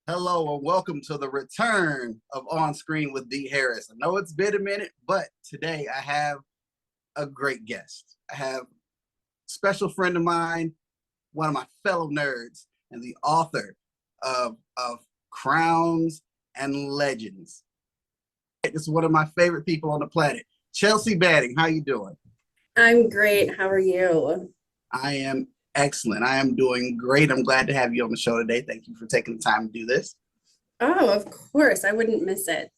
Hello and welcome to the return of On Screen with Dee Harris. I know it's been a minute, but today I have a great guest. I have a special friend of mine, one of my fellow nerds, and the author of Crowns and Legends. This is one of my favorite people on the planet. Chelsea Batting, how you doing? I'm great. How are you? I am excellent. I am doing great. I'm glad to have you on the show today. Thank you for taking the time to do this. Oh, of course. I wouldn't miss it.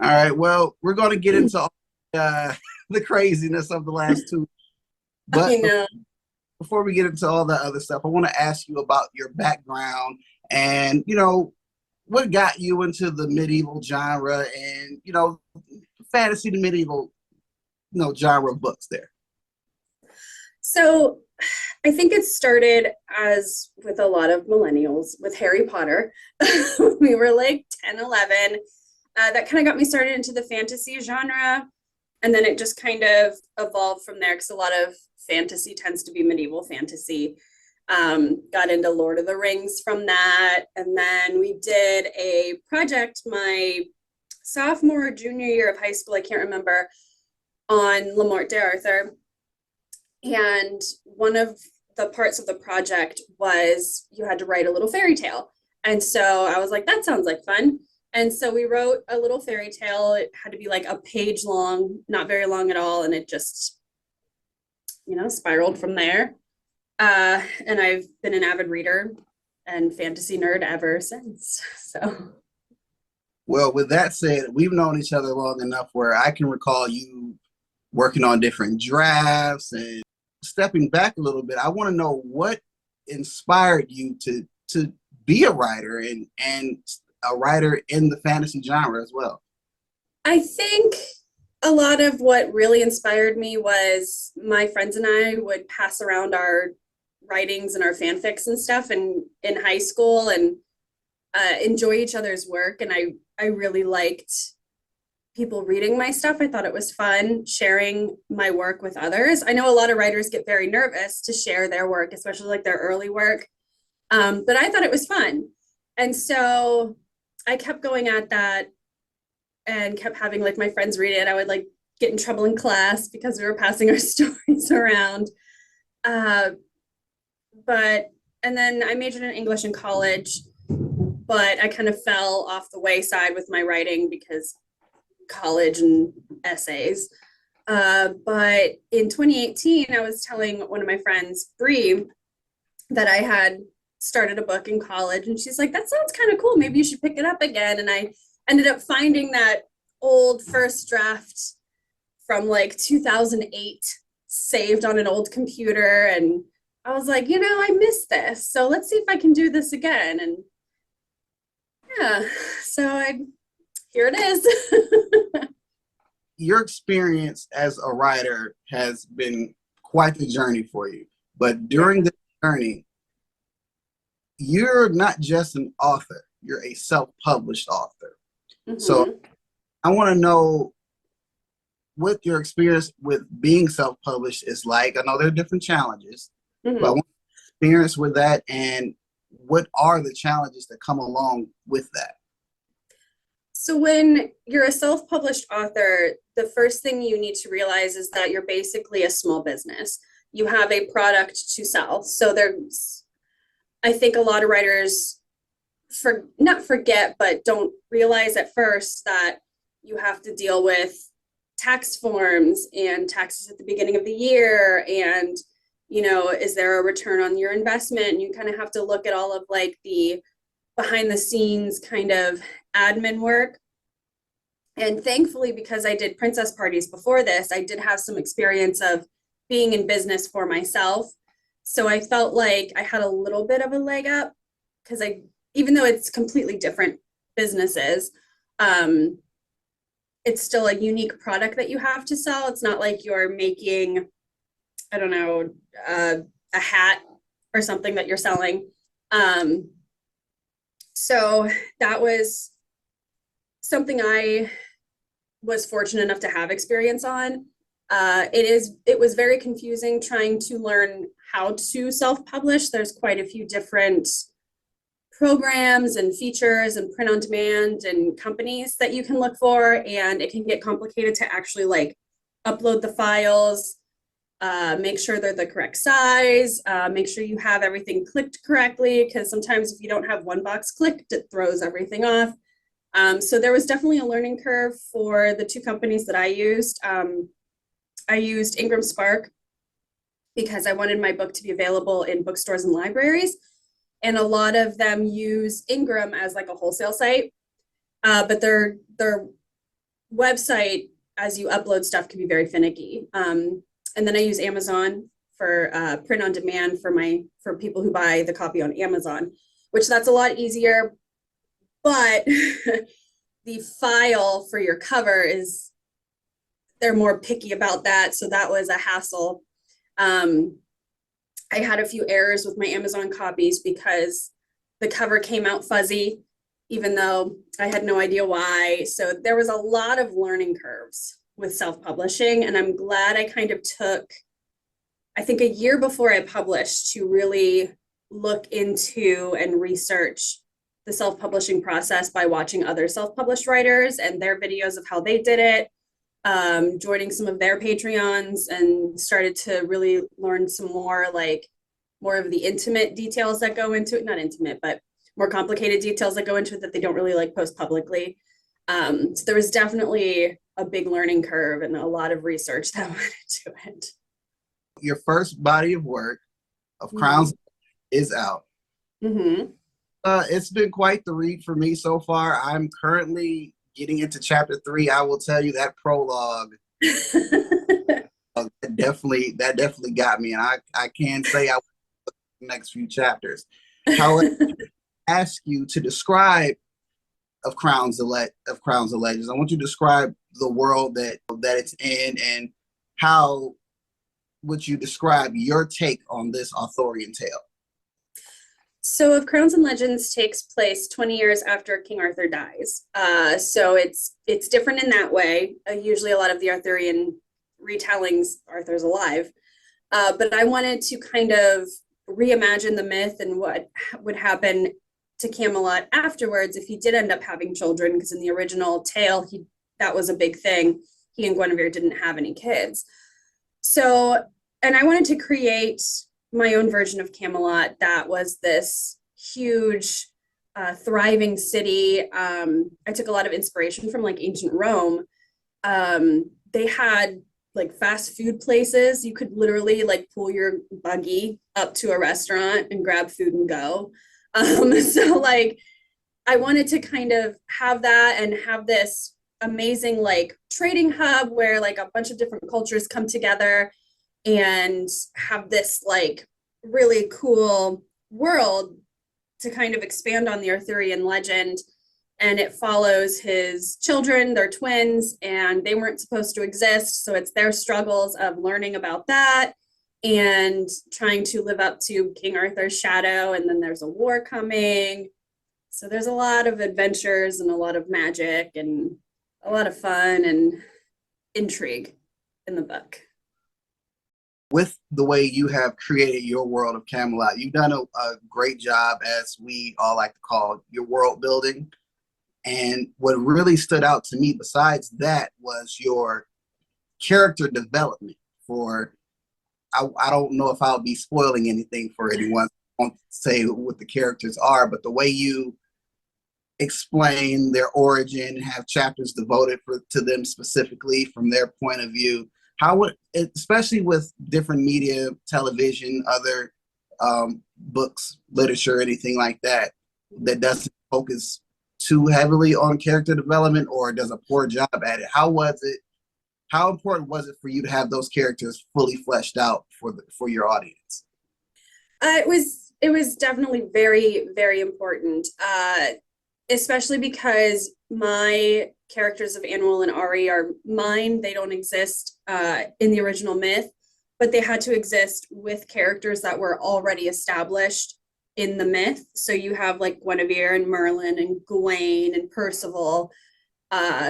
All right. Well, we're going to get into the craziness of the last two. I But know. before we get into all that other stuff, I want to ask you about your background and, what got you into the medieval genre and, fantasy to medieval, genre of books there. So I think it started as with a lot of millennials with Harry Potter. We were like 10, 11. That kind of got me started into the fantasy genre. And then it just kind of evolved from there because a lot of fantasy tends to be medieval fantasy. Got into Lord of the Rings from that. And then we did a project my sophomore or junior year of high school, I can't remember, on Le Morte d'Arthur. And one of the parts of the project was you had to write a little fairy tale. And so I was like, that sounds like fun. And so we wrote a little fairy tale. It had to be like a page long, not very long at all. And it just, spiraled from there. And I've been an avid reader and fantasy nerd ever since. So, Well, with that said, we've known each other long enough where I can recall you working on different drafts and stepping back a little bit. I want to know what inspired you to be a writer and a writer in the fantasy genre as well. I think a lot of what really inspired me was my friends and I would pass around our writings and our fanfics and stuff in high school and enjoy each other's work. And I really liked people reading my stuff. I thought it was fun sharing my work with others. I know a lot of writers get very nervous to share their work, especially like their early work. But I thought it was fun. And so I kept going at that and kept having like my friends read it. I would like get in trouble in class because we were passing our stories around. Uh, but and then I majored in English in college, but I kind of fell off the wayside with my writing because college and essays. But in 2018, I was telling one of my friends, Bree, that I had started a book in college, and she's like, "That sounds kind of cool. Maybe you should pick it up again." And I ended up finding that old first draft from like 2008 saved on an old computer, and I was like, I miss this, so let's see if I can do this again. And yeah, so I here it is. Your experience as a writer has been quite the journey for you. But during the journey, you're not just an author, you're a self-published author. So Mm-hmm. I want to know what your experience with being self-published is like. I know there are different challenges, but I Mm-hmm. want experience with that and what are the challenges that come along with that? So when you're a self-published author, the first thing you need to realize is that you're basically a small business. You have a product to sell. So there's, I think a lot of writers not forget, but don't realize at first that you have to deal with tax forms and taxes at the beginning of the year. And, is there a return on your investment? And you kind of have to look at all of like the behind the scenes kind of admin work. And thankfully, because I did princess parties before this, I did have some experience of being in business for myself. So I felt like I had a little bit of a leg up because even though it's completely different businesses, um, it's still a unique product that you have to sell. It's not like you're making, I don't know, a hat or something that you're selling. Um, so that was something I was fortunate enough to have experience on. It was very confusing trying to learn how to self-publish. There's quite a few different programs and features and print on demand and companies that you can look for, and it can get complicated to actually like upload the files, make sure they're the correct size, make sure you have everything clicked correctly, because sometimes if you don't have one box clicked, it throws everything off. So there was definitely a learning curve for the two companies that I used. I used Ingram Spark because I wanted my book to be available in bookstores and libraries. And a lot of them use Ingram as like a wholesale site, but their website, as you upload stuff, can be very finicky. And then I use Amazon for print on demand for people who buy the copy on Amazon, which that's a lot easier. But the file for your cover they're more picky about that. So that was a hassle. I had a few errors with my Amazon copies because the cover came out fuzzy, even though I had no idea why. So there was a lot of learning curves with self-publishing, and I'm glad I kind of took, I think, a year before I published to really look into and research the self-publishing process by watching other self-published writers and their videos of how they did it, joining some of their Patreons, and started to really learn some more of the intimate details that go into it, not intimate, but more complicated details that go into it that they don't really like post publicly. So there was definitely a big learning curve and a lot of research that went into it. Your first body of work of Crowns is out. Mm-hmm. It's been quite the read for me so far. I'm currently getting into chapter 3. I will tell you that prologue that definitely got me, and I can say I will the next few chapters. However, I ask you to describe of Crowns of Legends. I want you to describe the world that it's in, and how would you describe your take on this Arthurian tale? So Of Crowns and Legends takes place 20 years after King Arthur dies. So it's different in that way. Usually a lot of the Arthurian retellings, Arthur's alive. But I wanted to kind of reimagine the myth and what would happen to Camelot afterwards if he did end up having children, because in the original tale, that was a big thing. He and Guinevere didn't have any kids. So, and I wanted to create my own version of Camelot that was this huge, thriving city. I took a lot of inspiration from like ancient Rome. They had like fast food places. You could literally like pull your buggy up to a restaurant and grab food and go. So like I wanted to kind of have that and have this amazing like trading hub where like a bunch of different cultures come together and have this like really cool world to kind of expand on the Arthurian legend. And it follows his children, they're twins, and they weren't supposed to exist. So it's their struggles of learning about that and trying to live up to King Arthur's shadow. And then there's a war coming. So there's a lot of adventures and a lot of magic and a lot of fun and intrigue in the book. With the way you have created your world of Camelot, you've done a great job, as we all like to call your world building. And what really stood out to me besides that was your character development. I don't know if I'll be spoiling anything for anyone. I won't say what the characters are, but the way you explain their origin and have chapters devoted to them specifically from their point of view, especially with different media, television, other books, literature, anything like that doesn't focus too heavily on character development or does a poor job at it. How important was it for you to have those characters fully fleshed out for your audience? It was definitely very, very important, especially because my characters of Anuel and Ari are mine. They don't exist in the original myth, but they had to exist with characters that were already established in the myth. So you have like Guinevere and Merlin and Gawain and Percival,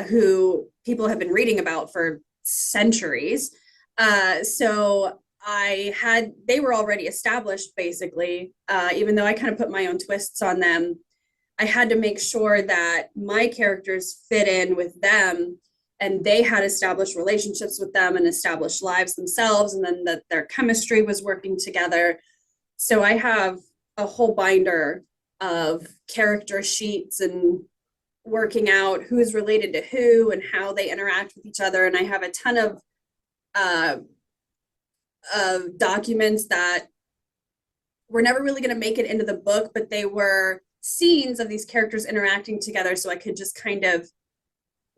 who people have been reading about for centuries. So they were already established basically, even though I kind of put my own twists on them. I had to make sure that my characters fit in with them and they had established relationships with them and established lives themselves, and then that their chemistry was working together. So I have a whole binder of character sheets and working out who's related to who and how they interact with each other. And I have a ton uh, of documents that were never really going to make it into the book, but they were scenes of these characters interacting together. So I could just kind of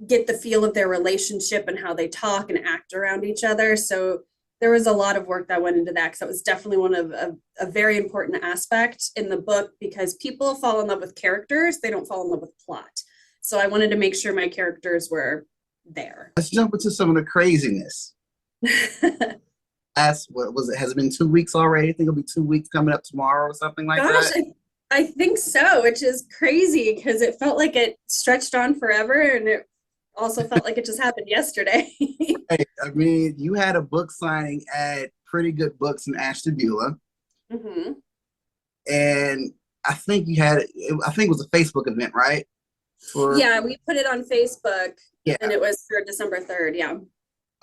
get the feel of their relationship and how they talk and act around each other. So there was a lot of work that went into that, because that was definitely one of a very important aspect in the book, because people fall in love with characters, they don't fall in love with plot. So I wanted to make sure my characters were there. Let's jump into some of the craziness. What was it? Has it been 2 weeks already? I think it'll be 2 weeks coming up tomorrow or something like that. I think so, which is crazy because it felt like it stretched on forever, and it also felt like it just happened yesterday. Hey, I mean, you had a book signing at Pretty Good Books in Ashtabula. Mm-hmm. And I think it was a Facebook event, right? Yeah, we put it on Facebook. Yeah. And it was for December 3rd. Yeah.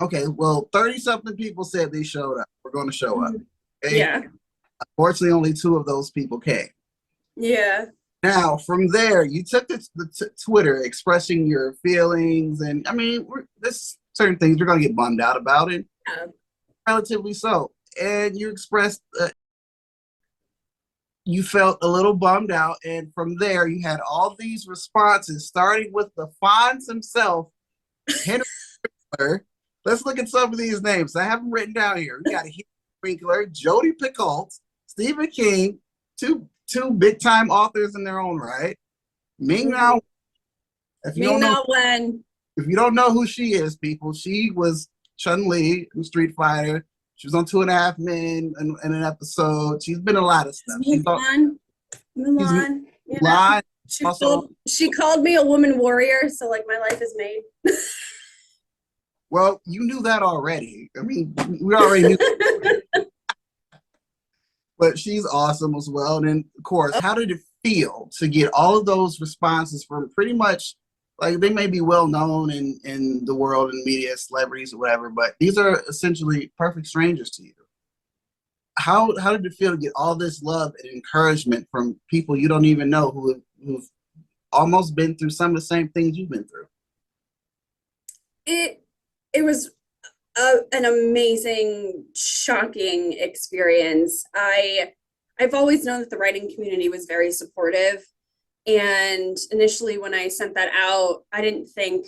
Okay, well, 30-something people said they showed up. We're going to show up. Okay? Yeah. Unfortunately, only 2 of those people came. Yeah. Now, from there, you took the Twitter expressing your feelings. And I mean, there's certain things you're going to get bummed out about it. Yeah. Relatively so. And you expressed you felt a little bummed out. And from there, you had all these responses, starting with the Fonz himself, Henry Winkler. Let's look at some of these names. I have them written down here. We got Henry Winkler, Jodi Picoult, Stephen King, two big-time authors in their own right. Ming-Na If you don't know who she is, people, she was Chun-Li in Street Fighter. She was on 2.5 Men in an episode. She's been in a lot of stuff. Mulan. She called me a woman warrior, so like my life is made. Well, you knew that already. I mean, we already knew. But she's awesome as well. And then, of course, how did it feel to get all of those responses from pretty much, like, they may be well known in the world and media, celebrities or whatever, but these are essentially perfect strangers to you. How did it feel to get all this love and encouragement from people you don't even know who've almost been through some of the same things you've been through? It was an amazing, shocking experience. I've always known that the writing community was very supportive. And initially when I sent that out, I didn't think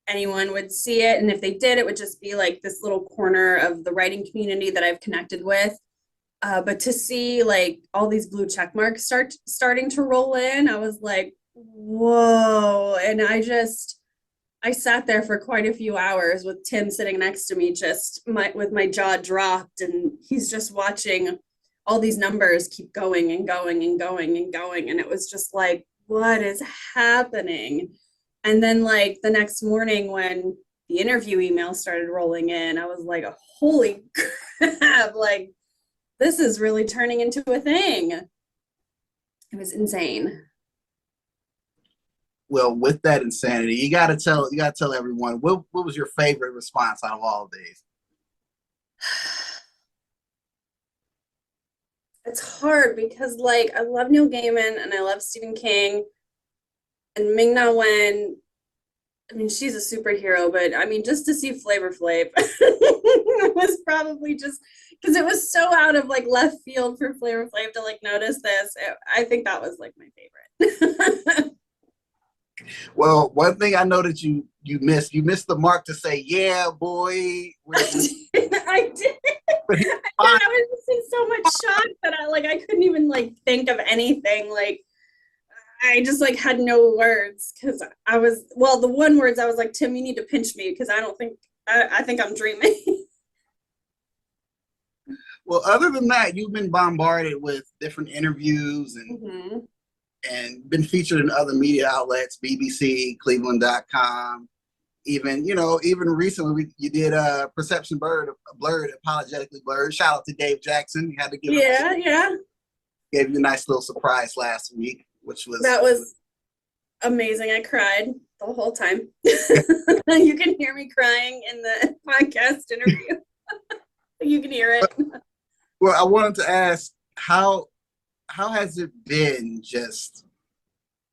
anyone would see it. And if they did, it would just be like this little corner of the writing community that I've connected with. But to see like all these blue check marks starting to roll in, I was like, whoa. And I sat there for quite a few hours with Tim sitting next to me, with my jaw dropped, and he's just watching all these numbers keep going and going and going and going. And it was just like, what is happening? And then like the next morning when the interview email started rolling in, I was like, holy crap, like this is really turning into a thing. It was insane. Well, with that insanity, you gotta tell everyone what was your favorite response out of all of these? It's hard because like I love Neil Gaiman and I love Stephen King, and Ming-Na Wen. I mean, she's a superhero, but I mean, just to see Flavor Flav was probably just because it was so out of like left field for Flavor Flav to like notice this. I think that was like my favorite. Well, one thing I know that you missed the mark to say, yeah, boy. I did. I was just in so much shock that I couldn't even like think of anything. Like I just like had no words because the one words I was like, Tim, you need to pinch me because I think I'm dreaming. Well, other than that, you've been bombarded with different interviews and Mm-hmm. and been featured in other media outlets, BBC, Cleveland.com. Even recently you did Perception Blurred, Apologetically Blurred. Shout out to Dave Jackson. You had to give Yeah. gave you a nice little surprise last week which was That was amazing. I cried the whole time. You can hear me crying in the podcast interview. You can hear it. well. I wanted to ask how has it been just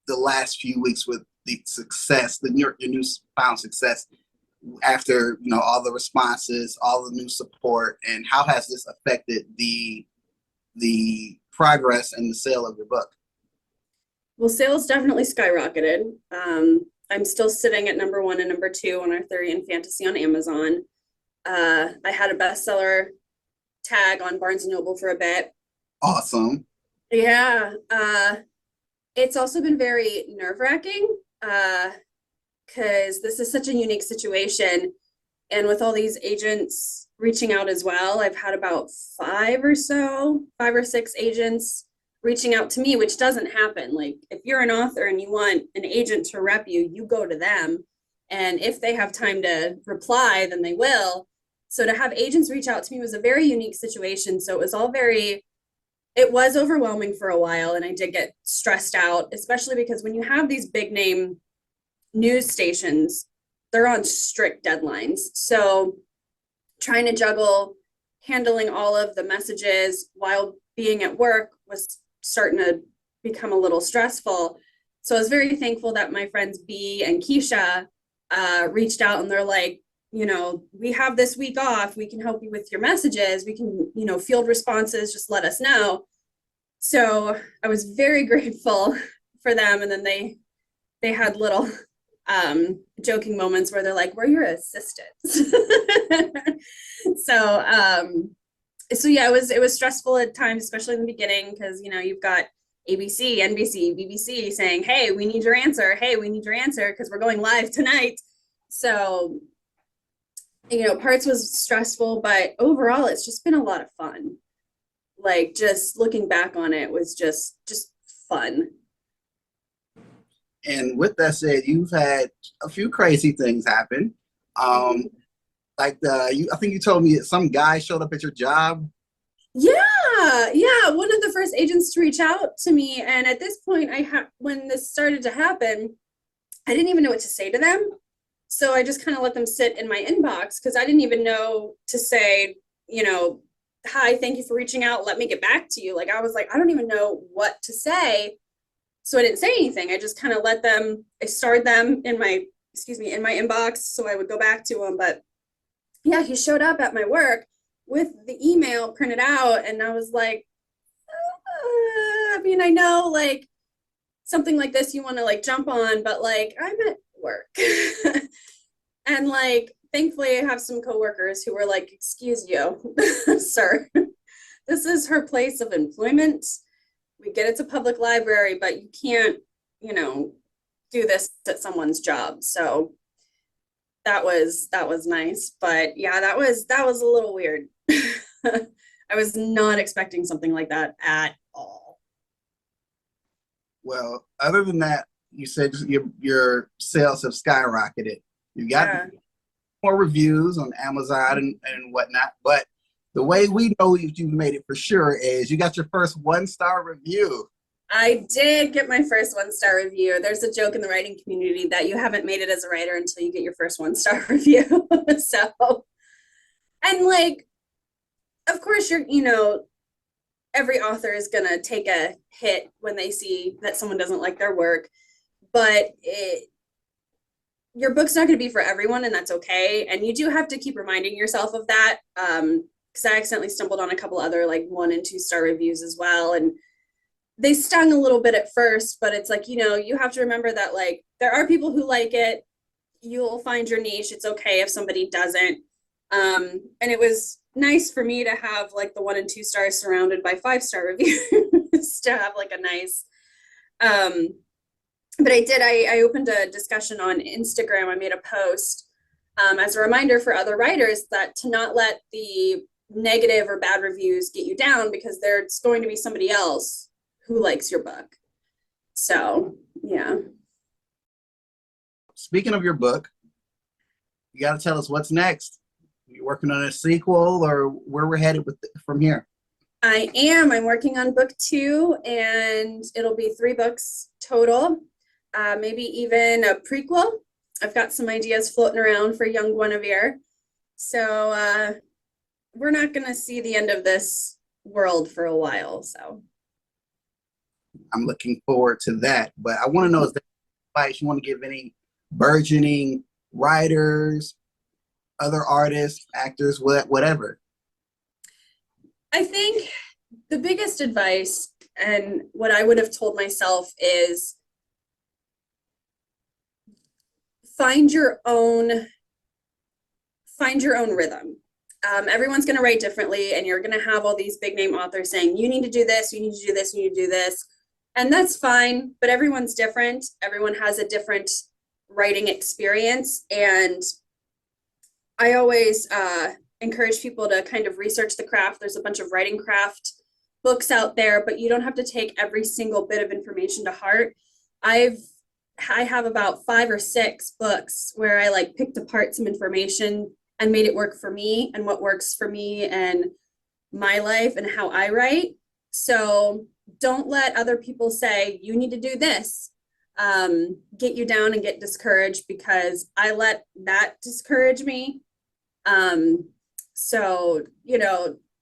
the last few weeks with the success, your newfound success after all the responses, all the new support, and how has this affected the progress and the sale of your book? Well, sales definitely skyrocketed. I'm still sitting at #1 and #2 on Arthurian Fantasy on Amazon. I had a bestseller tag on Barnes & Noble for a bit. Awesome. Yeah. It's also been very nerve-wracking because this is such a unique situation. And with all these agents reaching out as well, I've had about 5 or 6 agents reaching out to me, which doesn't happen. Like if you're an author and you want an agent to rep you, you go to them. And if they have time to reply, then they will. So to have agents reach out to me was a very unique situation. So it was overwhelming for a while, and I did get stressed out, especially because when you have these big name news stations, they're on strict deadlines. So trying to juggle handling all of the messages while being at work was starting to become a little stressful. So I was very thankful that my friends B and Keisha reached out, and they're like, we have this week off. We can help you with your messages. We can, field responses. Just let us know. So I was very grateful for them. And then they had little joking moments where they're like, we're your assistants. So yeah, it was stressful at times, especially in the beginning, because you've got ABC, NBC, BBC saying, hey, we need your answer. Hey, we need your answer because we're going live tonight. So parts was stressful, but overall it's just been a lot of fun. Like just looking back on it was just fun. And with that said, you've had a few crazy things happen. Like I think you told me that some guy showed up at your job. Yeah. One of the first agents to reach out to me, and at this point, when this started to happen, I didn't even know what to say to them. So I just kind of let them sit in my inbox because I didn't even know to say, hi, thank you for reaching out. Let me get back to you. Like I was like, I don't even know what to say. So I didn't say anything. I just kind of I starred them in my inbox. So I would go back to them. But yeah, he showed up at my work with the email printed out. And I was like, I know like something like this you want to like jump on, but like I'm at work. And like thankfully I have some coworkers who were like, excuse you, sir, this is her place of employment. We get it's a public library, but you can't do this at someone's job. So that was nice, but yeah, that was a little weird. I was not expecting something like that at all. Well, other than that, you said your sales have skyrocketed. You got more reviews on Amazon and whatnot, but the way we know you've made it for sure is you got your first 1-star review. I did get my first 1-star review. There's a joke in the writing community that you haven't made it as a writer until you get your first 1-star review. So, and like, of course, every author is going to take a hit when they see that someone doesn't like their work, but your book's not going to be for everyone, and that's okay. And you do have to keep reminding yourself of that. Because I accidentally stumbled on a couple other like 1- and 2-star reviews as well. And they stung a little bit at first, but it's like, you have to remember that like there are people who like it. You'll find your niche. It's okay if somebody doesn't. And it was nice for me to have like the 1 and 2 stars surrounded by 5-star reviews to have like a nice, but I opened a discussion on Instagram. I made a post as a reminder for other writers that to not let the negative or bad reviews get you down, because there's going to be somebody else who likes your book. So, yeah. Speaking of your book, you got to tell us what's next. You're working on a sequel, or where we're headed from here? I am. I'm working on book 2, and it'll be 3 books total, maybe even a prequel. I've got some ideas floating around for young Guinevere. So we're not going to see the end of this world for a while. So I'm looking forward to that. But I want to know, is there advice you want to give any burgeoning writers, other artists, actors, whatever? I think the biggest advice and what I would have told myself is find your own rhythm. Everyone's going to write differently, and you're going to have all these big name authors saying, you need to do this, you need to do this, you need to do this. And that's fine, but everyone's different. Everyone has a different writing experience. And I always encourage people to kind of research the craft. There's a bunch of writing craft books out there, but you don't have to take every single bit of information to heart. I have about 5 or 6 books where I like picked apart some information and made it work for me and what works for me and my life and how I write. So don't let other people say, you need to do this, get you down and get discouraged, because I let that discourage me. So,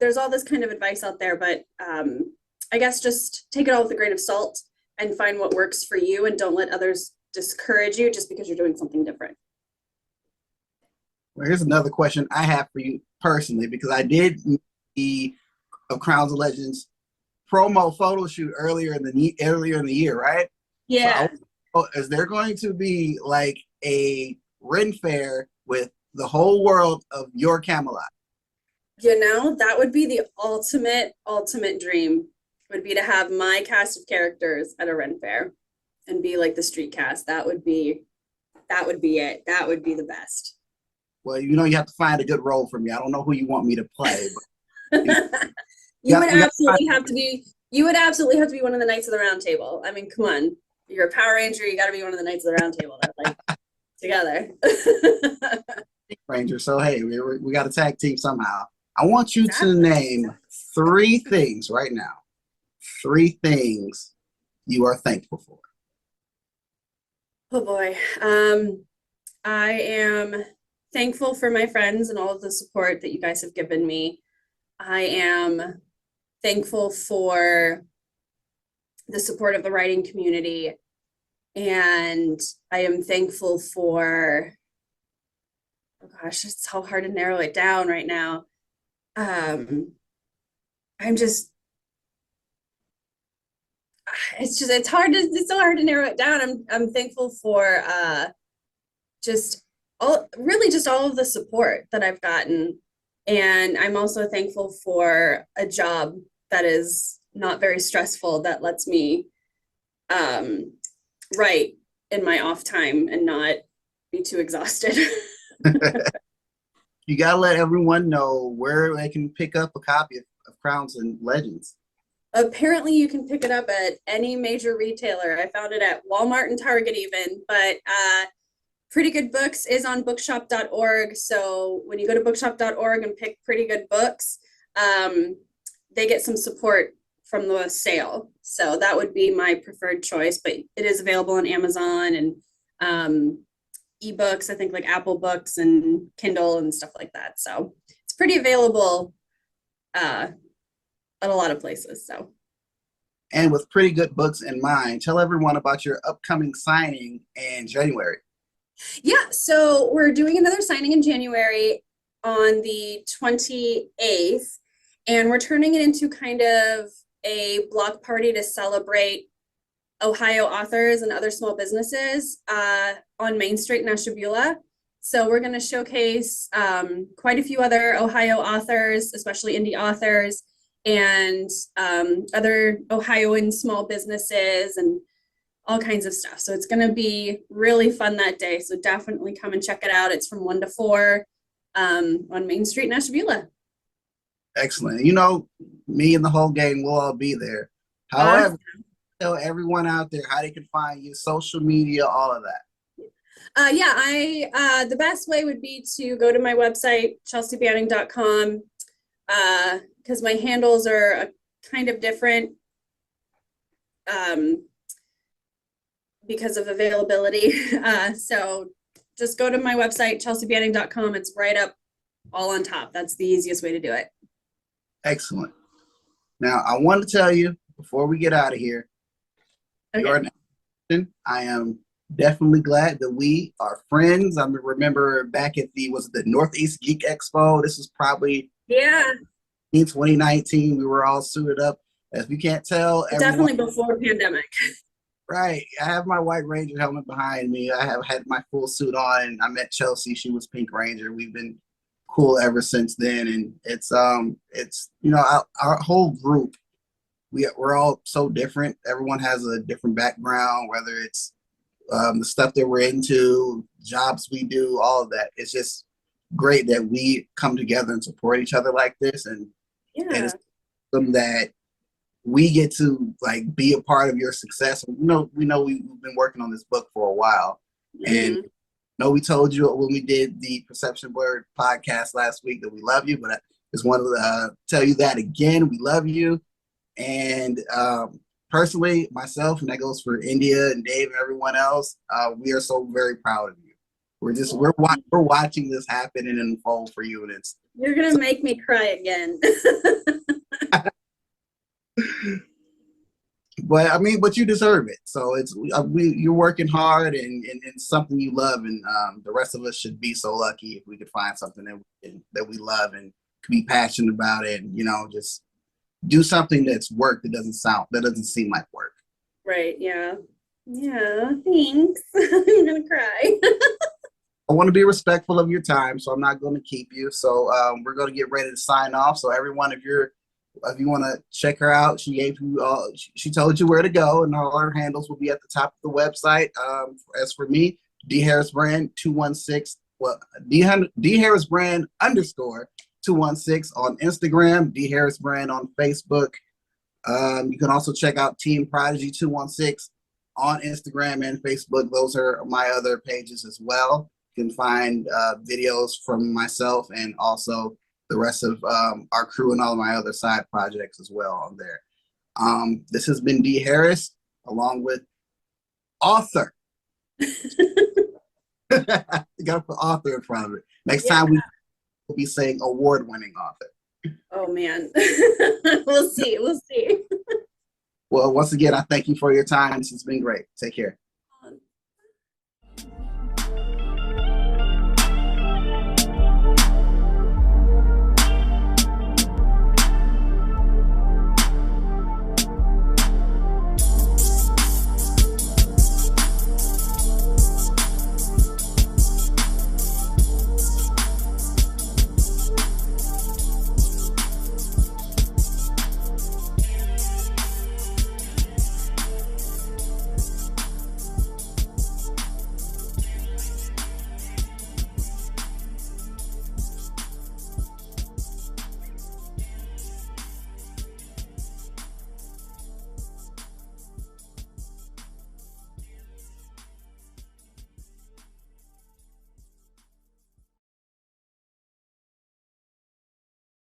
there's all this kind of advice out there, but I guess just take it all with a grain of salt and find what works for you, and don't let others discourage you just because you're doing something different. Well, here's another question I have for you personally, because I did the Crowns of Legends promo photo shoot earlier in the year, right? Yeah. So is there going to be like a Ren fair with the whole world of your Camelot? That would be the ultimate dream, would be to have my cast of characters at a Ren fair and be like the street cast. That would be it. That would be the best. Well, you have to find a good role for me. I don't know who you want me to play, but You would absolutely have to be one of the Knights of the Round Table. I mean, come on. You're a Power Ranger, you got to be one of the Knights of the Round Table. They're like together. Ranger. So hey, we got a tag team somehow. I want you to name 3 things right now. 3 things you are thankful for. Oh boy. I am thankful for my friends and all of the support that you guys have given me. I am thankful for the support of the writing community. And I am thankful for, oh gosh, it's so hard to narrow it down right now. It's so hard to narrow it down. I'm thankful for just all of the support that I've gotten. And I'm also thankful for a job that is not very stressful, that lets me write in my off time and not be too exhausted. You got to let everyone know where they can pick up a copy of Crowns and Legends. Apparently you can pick it up at any major retailer. I found it at Walmart and Target even, but Pretty Good Books is on bookshop.org. So when you go to bookshop.org and pick Pretty Good Books, they get some support from the sale. So that would be my preferred choice, but it is available on Amazon and ebooks, I think like Apple Books and Kindle and stuff like that. So it's pretty available at a lot of places. So. And with Pretty Good Books in mind, tell everyone about your upcoming signing in January. Yeah, so we're doing another signing in January on the 28th, and we're turning it into kind of a block party to celebrate Ohio authors and other small businesses on Main Street in Ashtabula. So we're going to showcase quite a few other Ohio authors, especially indie authors, and other Ohioan small businesses and all kinds of stuff. So it's going to be really fun that day. So definitely come and check it out. It's from 1 to 4 on Main Street in Ashtabula. Excellent. Me and the whole gang will all be there. However, tell everyone out there how they can find you, social media, all of that. The best way would be to go to my website, chelseabanning.com. because my handles are kind of different because of availability. So just go to my website, chelseabanning.com. It's right up all on top. That's the easiest way to do it. Excellent. Now, I want to tell you before we get out of here, Okay. I am definitely glad that we are friends. I remember back at the Northeast Geek Expo. This was probably in 2019. We were all suited up. If you can't tell, Definitely before pandemic. Right. I have my White Ranger helmet behind me. I have had my full suit on. And I met Chelsea. She was Pink Ranger. We've been cool ever since then. And it's our whole group. We're all so different. Everyone has a different background, whether it's the stuff that we're into, jobs we do, all of that. It's just great that we come together and support each other like this. And it's something that we get to like be a part of your success. We know we've been working on this book for a while, and we told you when we did the Perception Blurred podcast last week that we love you, but I just wanted to tell you that again. We love you, and personally, myself, and that goes for India and Dave and everyone else. We are so very proud of you. We're watching this happen and unfold for you, and you're gonna make me cry again. But you deserve it. So you're working hard and something you love, and the rest of us should be so lucky if we could find something that we love and could be passionate about it, and just do something that's work that doesn't seem like work. Right. Yeah. Thanks. I'm gonna cry. I want to be respectful of your time, so I'm not going to keep you. So we're going to get ready to sign off. So everyone, if you want to check her out, she gave you she told you where to go, and all her handles will be at the top of the website. As for me, Dee Harris Brand 216. Well, Dee Harris Brand _ 216 on Instagram. Dee Harris Brand on Facebook. You can also check out Team Prodigy 216 on Instagram and Facebook. Those are my other pages as well. You can find videos from myself and also the rest of our crew and all of my other side projects as well on there. This has been Dee Harris, along with author. You got to put author in front of it. Next time we will be saying award-winning author. Oh man, we'll see. Well, once again, I thank you for your time. This has been great. Take care.